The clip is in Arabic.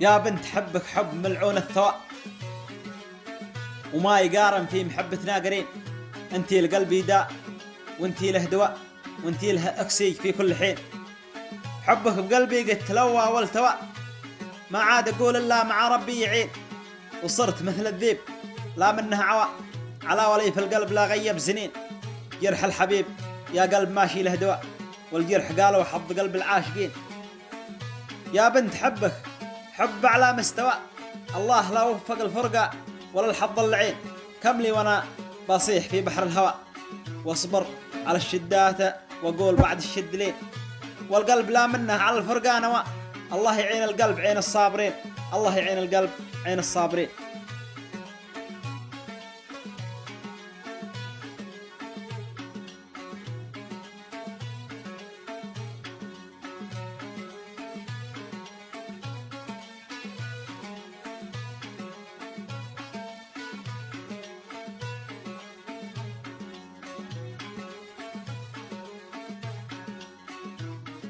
يا بنت حبك حب ملعون الثواء، وما يقارن في محبتنا قرين. انتي لقلبي داء وانتي له دواء، وانتي له اكسيج في كل حين. حبك بقلبي قد تلوى والتوى، ما عاد اقول الا مع ربي يعين. وصرت مثل الذيب لا منه عوى، على ولي في القلب لا غيب سنين. جرح الحبيب يا قلب ماشي له دواء، والجرح قالوا حظ قلب العاشقين. يا بنت حبك حب على مستوى، الله لا وفق الفرقة ولا الحظ اللعين. كم لي وانا بصيح في بحر الهوى، واصبر على الشدات واقول بعد الشد لين. والقلب لا منه على الفرقة نوى، الله يعين القلب عين الصابرين، الله يعين القلب عين الصابرين.